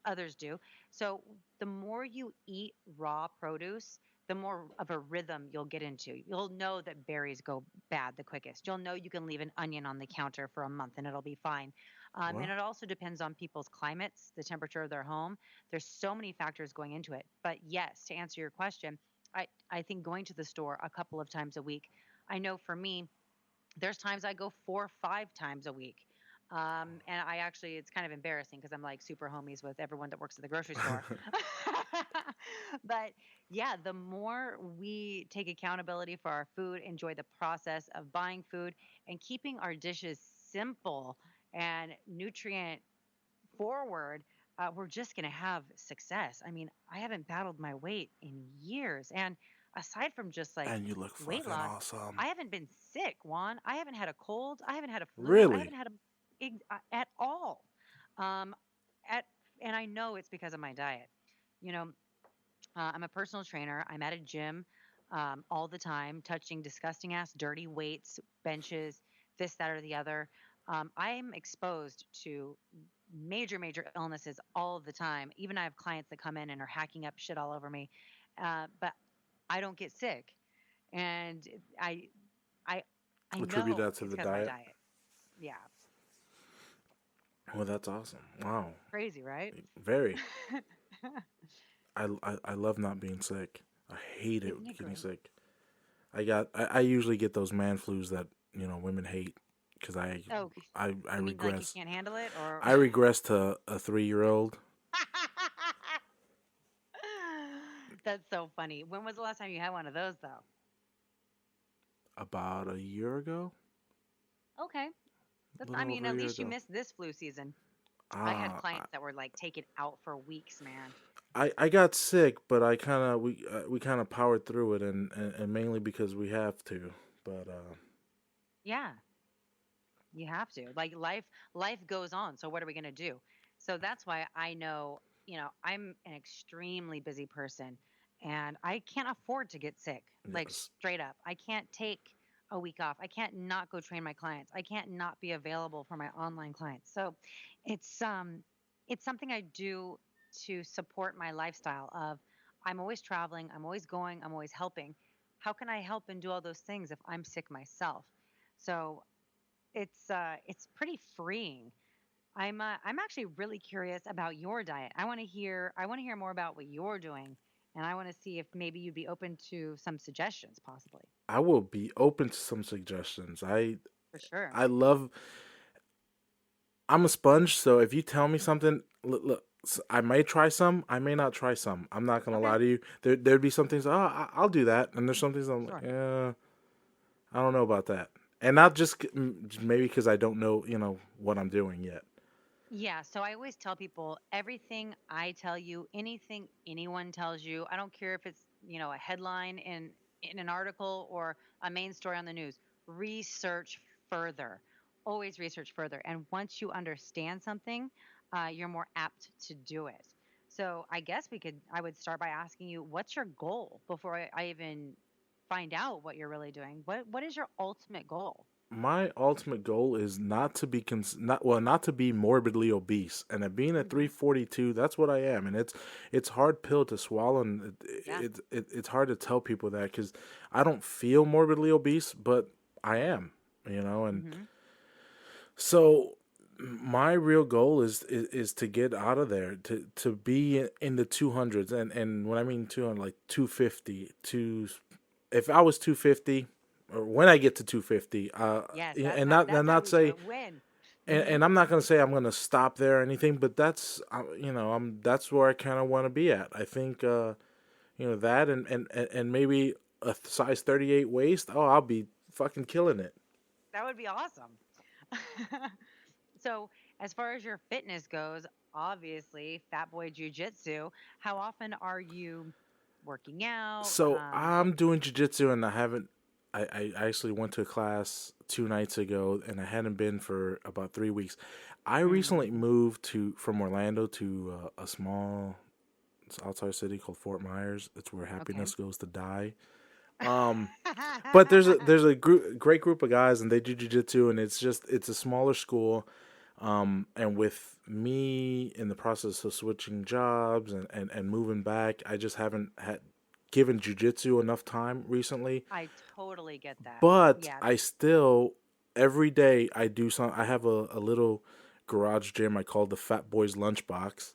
others do. So the more you eat raw produce, the more of a rhythm you'll get into. You'll know that berries go bad the quickest. You'll know you can leave an onion on the counter for a month and it'll be fine. And Well, it also depends on people's climates, the temperature of their home. There's so many factors going into it. But yes, to answer your question, I think going to the store a couple of times a week. I know for me, there's times I go 4 or 5 times a week. And I actually, it's kind of embarrassing because I'm like super homies with everyone that works at the grocery store. But yeah, the more we take accountability for our food, enjoy the process of buying food, and keeping our dishes simple and nutrient forward, we're just going to have success. I mean, I haven't battled my weight in years. And aside from just like and you look weight fucking loss, awesome. I haven't been sick, Juan. I haven't had a cold. I haven't had a flu. I Really? haven't had at all. Um, at and I know it's because of my diet. You know, I'm a personal trainer. I'm at a gym all the time, touching disgusting ass dirty weights, benches, this, that, or the other. I'm exposed to major illnesses all the time. Even I have clients that come in and are hacking up shit all over me, but I don't get sick, and I I I Attribute know that to it's the because of my diet. diet. Yeah, Well, that's awesome. Wow. crazy, right? Very. I love not being sick. I hate it Isn't it getting great? sick. I usually get those man flus that women hate because Oh, I you mean like you regress. can't handle it, or? I regress to a 3 year old That's so funny. When was the last time you had one of those, though? about a year ago. Okay. That's, A I little mean, over a at year least you ago. missed this flu season. I had Ah, clients that were like taken out for weeks, man. I got sick, but I kind of we kind of powered through it, and mainly because we have to. But Yeah, you have to. Like life goes on. So what are we going to do? So that's why I know, I'm an extremely busy person and I can't afford to get sick. Like yes, straight up. I can't take a week off. I can't not go train my clients. I can't not be available for my online clients. So it's it's something I do to support my lifestyle of I'm always traveling, I'm always going, I'm always helping. How can I help and do all those things if I'm sick myself? So it's pretty freeing. I'm actually really curious about your diet. I want to hear more about what you're doing, and I want to see if maybe you'd be open to some suggestions, possibly. I will be open to some suggestions. For sure. I love. I'm a sponge, so if you tell me something, look, I may try some, I may not try some. I'm not gonna Okay. lie to you. There'd be some things. Oh, I'll do that, and there's some things I'm like, Sure. yeah, I don't know about that, and not just maybe because I don't know, what I'm doing yet. Yeah, so I always tell people everything I tell you, anything anyone tells you, I don't care if it's, a headline in an article or a main story on the news. Research further. Always research further. And once you understand something, you're more apt to do it. So I would start by asking you, what's your goal before I even find out what you're really doing? What is your ultimate goal? My ultimate goal is not to be not to be morbidly obese, and at being at Hmm. 342, that's what I am, and it's hard pill to swallow, and Yeah. it's hard to tell people that because I don't feel morbidly obese, but I am, and Hmm. so my real goal is to get out of there, to be in the 200s, and when I mean 200, like 250, if I was 250, or when I get to 250, Yes, and not that's how not we do say, it. Win. and I'm not gonna say I'm gonna stop there or anything, but that's that's where I kind of want to be at. I think that, and maybe a size 38 waist. Oh, I'll be fucking killing it. That would be awesome. So, as far as your fitness goes, obviously, Fat Boy Jiu Jitsu, how often are you working out? So I'm doing jujitsu, and I haven't. I actually went to a class 2 nights ago, and I hadn't been for about 3 weeks. I recently Mm. moved to from Orlando to a small outside city called Fort Myers. It's where Okay. happiness goes to die. Um, but there's a great group of guys, and they do jujitsu, and it's a smaller school. And with me in the process of switching jobs and moving back, I just haven't had given jujitsu enough time recently. I totally get that. But Yeah, I still every day I do some. I have a little garage gym I call the Fat Boys Lunchbox,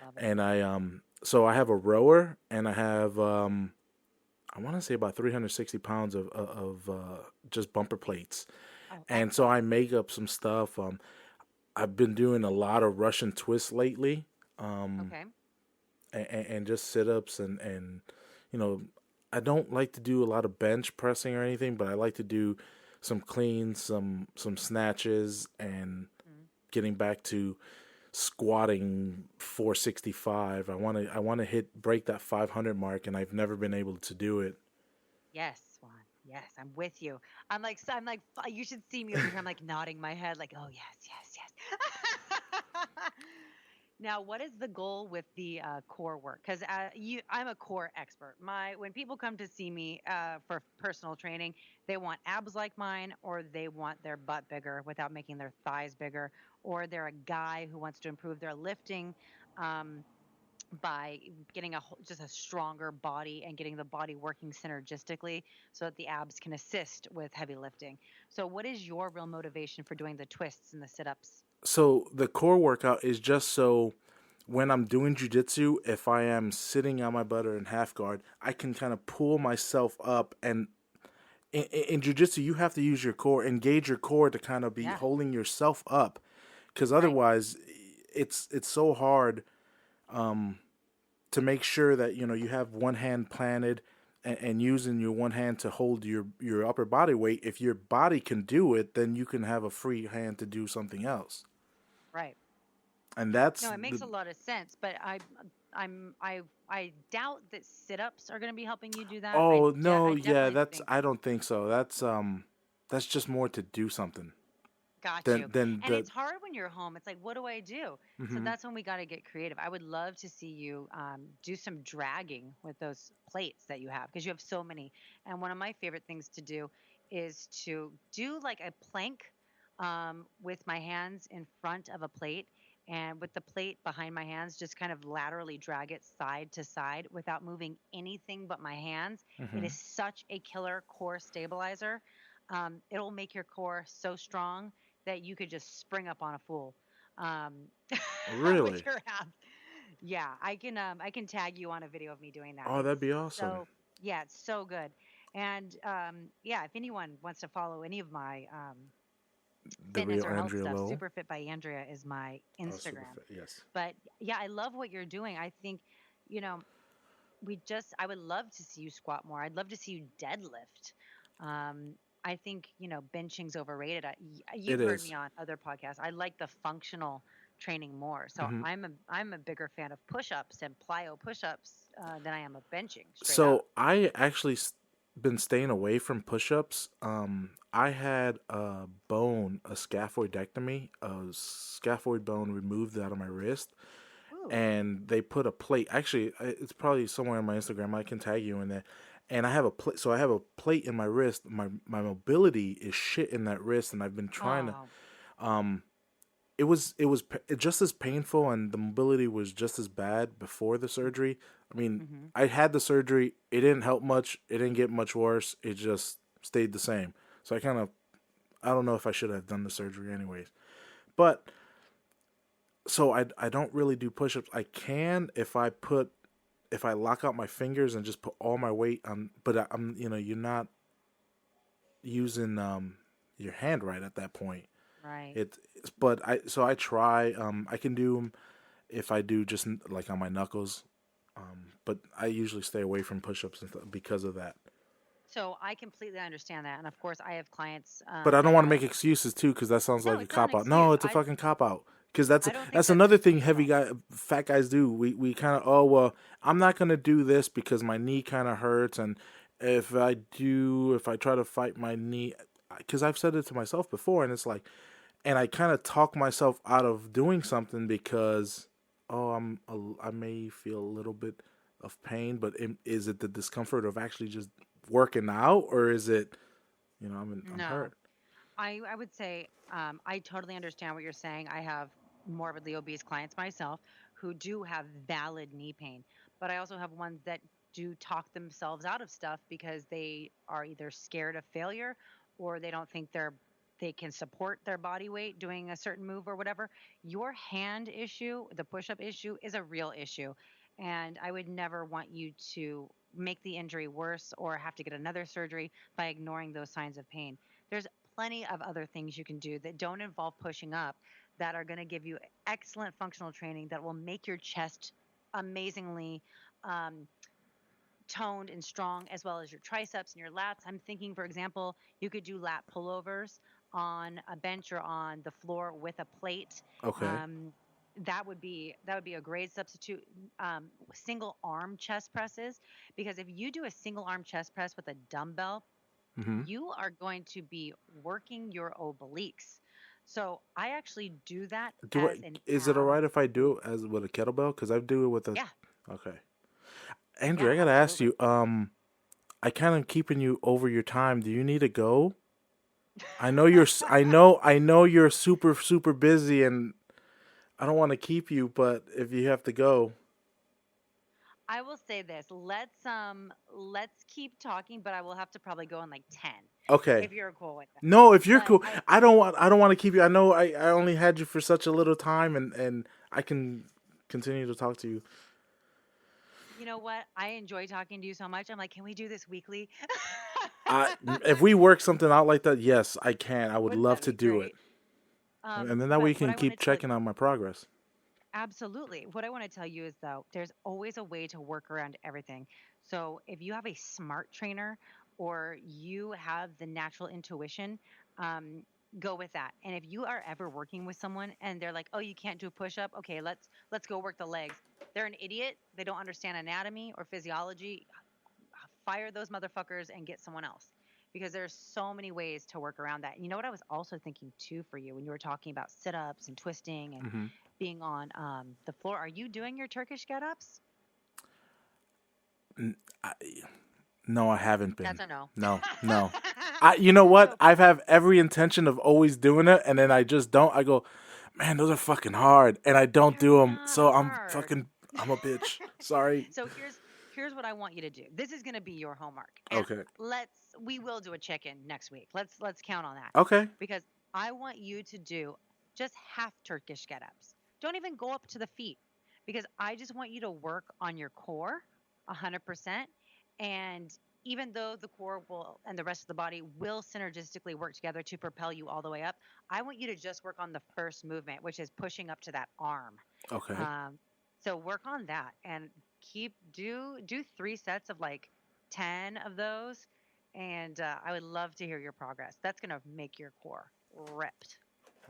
love it. and so I have a rower, and I have I want to say about 360 pounds of just bumper plates, Oh, and so I excellent. make up some stuff. I've been doing a lot of Russian twists lately, um, Okay. and just sit ups, and you know I don't like to do a lot of bench pressing or anything, but I like to do some cleans, some snatches, and Mm. getting back to squatting 465. I want to hit break that 500 mark, and I've never been able to do it. Yes, Swan. Yes, I'm with you. You should see me over here. I'm like nodding my head, like, oh, yes, yes, yes. Now, what is the goal with the core work? Because I'm a core expert. When people come to see me for personal training, they want abs like mine, or they want their butt bigger without making their thighs bigger, or they're a guy who wants to improve their lifting um, by getting just a stronger body and getting the body working synergistically, so that the abs can assist with heavy lifting. So, what is your real motivation for doing the twists and the sit ups? So the core workout is just so when I'm doing jujitsu, if I am sitting on my butt or in half guard, I can kind of pull myself up. And in jujitsu, you have to use your core, engage your core to kind of be Yeah, holding yourself up, because right. otherwise, it's so hard to make sure that you have one hand planted, and using your one hand to hold your upper body weight, if your body can do it, then you can have a free hand to do something else. Right. And that's No, it the makes a lot of sense, but I doubt that sit-ups are going to be helping you do that. oh I no, yeah, definitely that's think I don't think so. That's just more to do something got than you. than And the. it's hard when you're home. It's like, what do I do? So Hmm. that's when we got to get creative. I would love to see you do some dragging with those plates that you have because you have so many. And one of my favorite things to do is to do like a plank with my hands in front of a plate. And with the plate behind my hands, just kind of laterally drag it side to side without moving anything but my hands. It Hmm. is such a killer core stabilizer. It'll make your core so strong that you could just spring up on a fool um, with Really? your abs. Yeah, I can tag you on a video of me doing that. Oh, that'd It's be awesome. so yeah, it's so good. And yeah, if anyone wants to follow any of my The fitness real or health Andrea stuff, Lowell. Superfit by Andrea is my Oh, super Instagram. fit. Yes. But yeah, I love what you're doing. I think, you know, I would love to see you squat more. I'd love to see you deadlift. I think, benching's overrated. It You've heard me is. on other podcasts. I like the functional training more. So Hmm. I'm a bigger fan of push-ups and plyo push-ups than I am of benching straight up. So I actually been staying away from push-ups. I had a scaphoidectomy, a scaphoid bone removed out of my wrist, Ooh. and they put a plate. Actually, it's probably somewhere on my Instagram. I can tag you in there. And I have a plate, so I have a plate in my wrist. My mobility is shit in that wrist, and I've been trying to. Oh. Um, just as painful, and the mobility was just as bad before the surgery. I mean, Mm-hmm. I had the surgery. It didn't help much. It didn't get much worse. It just stayed the same. So I don't know if I should have done the surgery anyways. But so I don't really do push-ups. I can if I lock out my fingers and just put all my weight on, but I'm you're not using your hand right at that point. Right. It but I try I can do them if I do just like on my knuckles. But I usually stay away from push-ups because of that. So I completely understand that. And of course, I have clients But I don't that want to have. make excuses too, because that sounds No, like a it's not an cop out. No, excuse. it's a fucking cop out. Because that's I don't think that's that's an another thing excuse at heavy all. guy, fat guys do. We kind of, oh well, I'm not gonna do this because my knee kind of hurts, and if I try to fight my knee, because I've said it to myself before, and it's like, and I kind of talk myself out of doing something because, oh, I may feel a little bit of pain, but is it the discomfort of actually just working out, or is it, I'm No. hurt. I would say I totally understand what you're saying. I have morbidly obese clients myself who do have valid knee pain, but I also have ones that do talk themselves out of stuff because they are either scared of failure or they don't think they can support their body weight doing a certain move or whatever. Your hand issue, the push-up issue, is a real issue, and I would never want you to make the injury worse or have to get another surgery by ignoring those signs of pain. There's plenty of other things you can do that don't involve pushing up that are going to give you excellent functional training that will make your chest amazingly um, toned and strong, as well as your triceps and your lats. I'm thinking, for example, you could do lat pullovers on a bench or on the floor with a plate. Okay. Um, that would be a great substitute. Single arm chest presses, because if you do a single arm chest press with a dumbbell, Mm-hmm. you are going to be working your obliques. So I actually do that Do I? as an Is it ab. alright if I do it as with a kettlebell? Because I do it with a. Yeah, Okay. Andrew, yeah, I gotta ask absolutely. you. I kind of keeping you over your time. Do you need to go? I know you're. I know you're super super busy, and I don't want to keep you. But if you have to go, I will say this. Let's keep talking, but I will have to probably go in like 10 okay. if you're cool with that. No, if you're But cool, I don't want to keep you. I know I only had you for such a little time, and I can continue to talk to you. you know what? I enjoy talking to you so much. I'm like, can we do this weekly? I If we work something out like that, yes, I can. I would Wouldn't love that to be do it, great? and then that way But you what can I keep wanted to checking on my progress. Absolutely. What I want to tell you is, though, there's always a way to work around everything. So if you have a smart trainer or you have the natural intuition, um, go with that. And if you are ever working with someone and they're like, "Oh, you can't do a push up," okay, let's go work the legs. They're an idiot. They don't understand anatomy or physiology. Fire those motherfuckers and get someone else. Because there's so many ways to work around that. And you know what I was also thinking too for you when you were talking about sit ups and twisting and Hmm. being on the floor. Are you doing your Turkish get ups? I, no, I haven't That's been. a no. No, no. You know what? So, I have every intention of always doing it, and then I just don't. I go, man, those are fucking hard, and I don't they're do them. not So I'm hard. fucking, I'm a bitch. Sorry. So here's what I want you to do. This is going to be your homework. And Okay. we will do a check-in next week. Let's count on that. Okay. Because I want you to do just half Turkish get-ups. Don't even go up to the feet because I just want you to work on your core 100%. And even though the core will and the rest of the body will synergistically work together to propel you all the way up, I want you to just work on the first movement, which is pushing up to that arm. Okay. Um, so work on that and do 3 sets of like 10 of those, and I would love to hear your progress. That's gonna make your core ripped,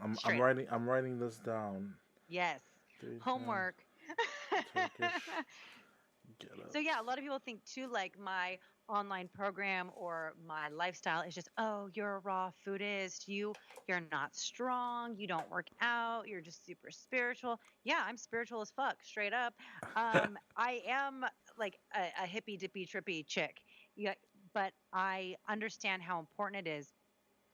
I'm straight up. writing. I'm writing this down. Yes, 3 10 homework. Turkish get So yeah, ups. a lot of people think too like my online program or my lifestyle is just, oh, you're a raw foodist, you're not strong, you don't work out, you're just super spiritual. Yeah, I'm spiritual as fuck, straight up. I am like a hippy dippy trippy chick. Yeah, but I understand how important it is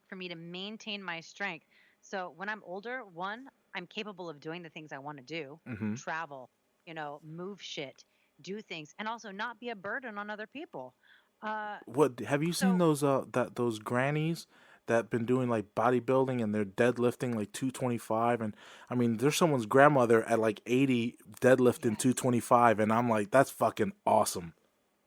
for me to maintain my strength. So when I'm older, one, I'm capable of doing the things I want to do, Hmm. travel, move shit, do things, and also not be a burden on other people. Uh, What have you seen so those grannies that been doing like bodybuilding and they're deadlifting like 225, and I mean there's someone's grandmother at like 80 deadlifting yes, 225, and I'm like that's fucking awesome.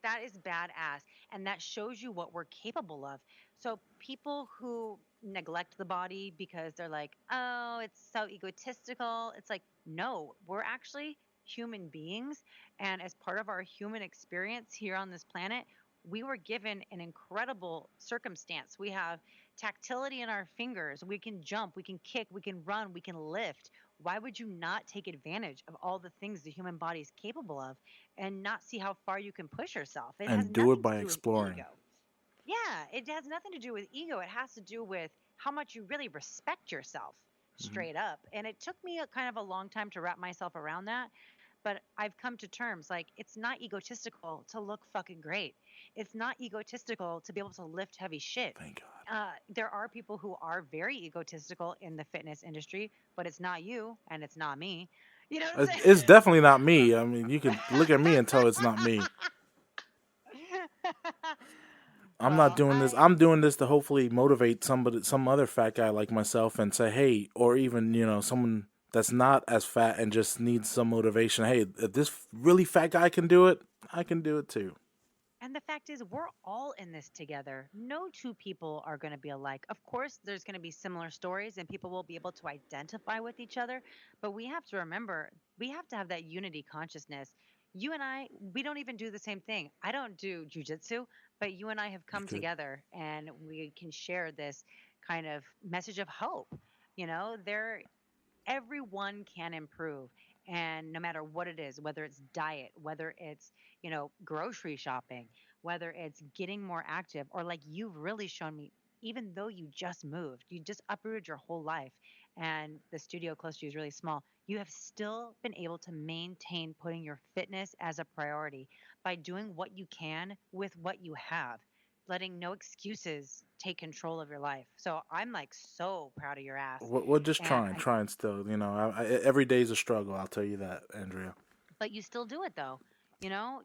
that is badass. And that shows you what we're capable of. So people who neglect the body because they're like, oh, it's so egotistical. It's like, no, we're actually human beings. And as part of our human experience here on this planet, we were given an incredible circumstance. We have tactility in our fingers. We can jump, we can kick, we can run, we can lift. Why would you not take advantage of all the things the human body is capable of and not see how far you can push yourself? It has And do it nothing to by do with exploring. ego. Yeah, it has nothing to do with ego. It has to do with how much you really respect yourself, Hmm. straight up. And it took me a kind of a long time to wrap myself around that. But I've come to terms like it's not egotistical to look fucking great. It's not egotistical to be able to lift heavy shit. Thank God. There are people who are very egotistical in the fitness industry, but it's not you and it's not me. You know what I'm It's saying? definitely not me. I mean, you can look at me and tell it's not me. I'm not Well, doing this. I'm doing this to hopefully motivate somebody, some other fat guy like myself, and say, hey, or even someone that's not as fat and just needs some motivation. Hey, if this really fat guy can do it, I can do it too. and the fact is, we're all in this together. No two people are going to be alike. Of course, there's going to be similar stories and people will be able to identify with each other. But we have to remember, we have to have that unity consciousness. You and I, we don't even do the same thing. I don't do jujitsu, but you and I have You come could. together and we can share this kind of message of hope. Everyone can improve, and no matter what it is, whether it's diet, whether it's grocery shopping, whether it's getting more active, or like you've really shown me, even though you just moved, you just uprooted your whole life and the studio close to you is really small, you have still been able to maintain putting your fitness as a priority by doing what you can with what you have, letting no excuses take control of your life. So I'm like so proud of your ass. We're just And trying still. Every day's a struggle. I'll tell you that, Andrea. but you still do it though.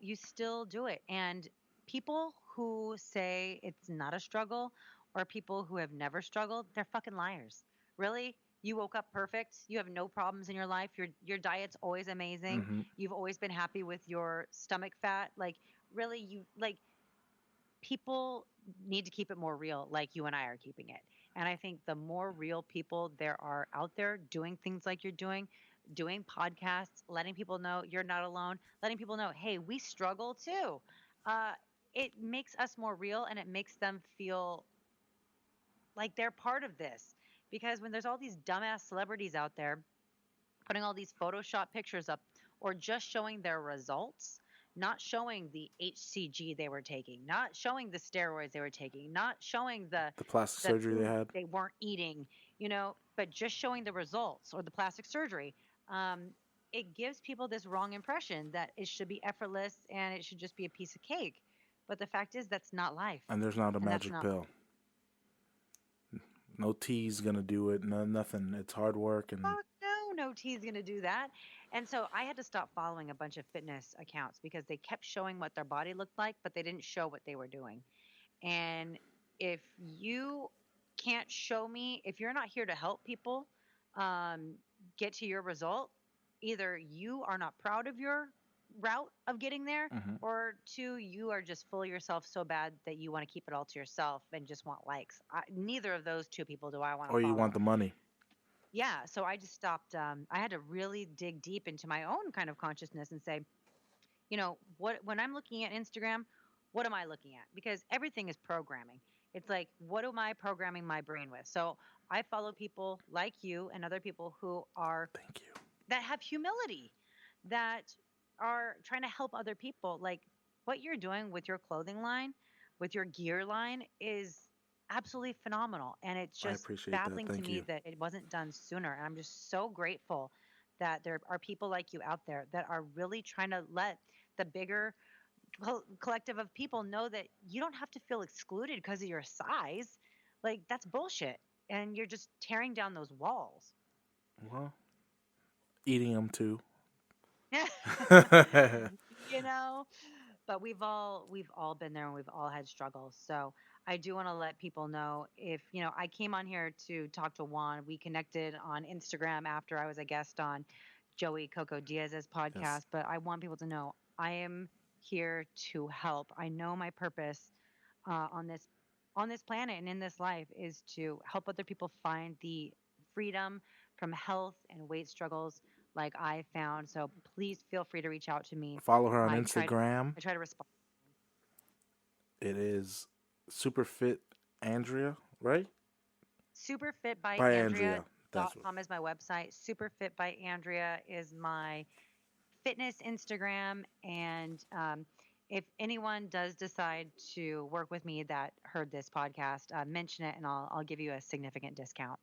You still do it. And people who say it's not a struggle or people who have never struggled, they're fucking liars. Really? You woke up perfect. You have no problems in your life. Your diet's always amazing. Hmm. You've always been happy with your stomach fat. Like really you like people need to keep it more real like you and I are keeping it. And I think the more real people there are out there doing things like you're doing, doing podcasts, letting people know you're not alone, letting people know, hey, we struggle too. Uh, it makes us more real and it makes them feel like they're part of this. Because when there's all these dumbass celebrities out there putting all these Photoshop pictures up or just showing their results, not showing the HCG they were taking, not showing the steroids they were taking, not showing The plastic the surgery they food had. they weren't eating, but just showing the results or the plastic surgery. Um, it gives people this wrong impression that it should be effortless and it should just be a piece of cake. But the fact is, that's not life. And there's not a And that's magic not pill. No tea's gonna do it. No, nothing. It's hard work and fuck no tea's gonna do that. And so I had to stop following a bunch of fitness accounts because they kept showing what their body looked like, but they didn't show what they were doing. And if you can't show me, if you're not here to help people get to your result, either you are not proud of your route of getting there, mhm. or two, you are just full of yourself so bad that you want to keep it all to yourself and just want likes. Neither of those two people do I want to Or you want follow. the money. Yeah, so I just stopped. I had to really dig deep into my own kind of consciousness and say, what when I'm looking at Instagram, what am I looking at? Because everything is programming. It's like, what am I programming my brain with? So I follow people like you and other people who are Thank you. that have humility, that are trying to help other people. Like what you're doing with your clothing line, with your gear line is absolutely phenomenal. And it's I just appreciate that. baffling to Thank me you. that it wasn't done sooner. And I'm just so grateful that there are people like you out there that are really trying to let the bigger collective of people know that you don't have to feel excluded because of your size. Like that's bullshit. And you're just tearing down those walls. Well, eating them too. you know but we've all been there and we've all had struggles. So I do want to let people know, if I came on here to talk to Juan. We connected on Instagram after I was a guest on Joey Coco Diaz's Yes. podcast, but I want people to know I am here to help. I know my purpose on this planet and in this life is to help other people find the freedom from health and weight struggles like I found. So please feel free to reach out to me. Follow her on I try to Instagram. I try to respond. It is Superfit Andrea, right? Superfit by By Andrea Andrea. dot That's what. com is my website. Superfit by Andrea is my fitness Instagram. And if anyone does decide to work with me that heard this podcast, mention it and I'll give you a significant discount.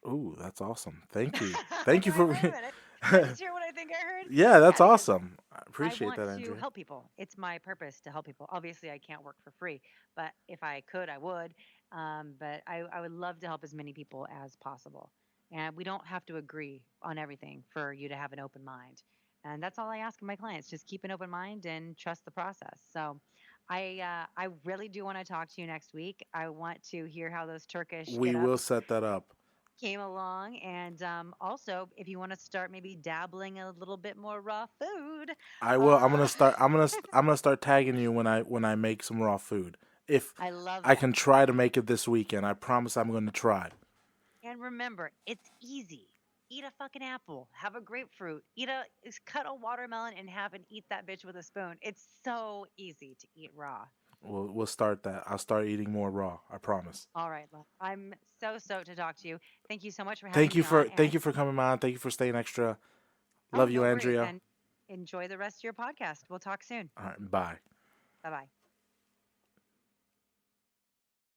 Ooh, that's awesome. Thank you. Thank you Wait, for. wait a minute. Did I just hear what I think I heard? Yeah, that's Yeah, because awesome. I I appreciate want that, to Andrea. help people. It's my purpose to help people. Obviously, I can't work for free, but if I could, I would. But I would love to help as many people as possible. And we don't have to agree on everything for you to have an open mind. And that's all I ask of my clients: just keep an open mind and trust the process. So, I really do want to talk to you next week. I want to hear how those Turkish We get will ups set that up. came along. And also, if you want to start maybe dabbling a little bit more raw food, I will. I'm gonna uh, start. I'm gonna start tagging you when I make some raw food. If I love I that. can try to make it this weekend, I promise I'm gonna try. And remember, it's easy. Eat a fucking apple, have a grapefruit, cut a watermelon and have and eat that bitch with a spoon. It's so easy to eat raw. We'll start that. I'll start eating more raw. I promise. All right, love. I'm so stoked to talk to you. Thank you so much for having Thank you me on. for thank And you for coming on. Thank you for staying extra. oh, Love you, no worries. Andrea. And enjoy the rest of your podcast. We'll talk soon. All right, bye. Bye bye.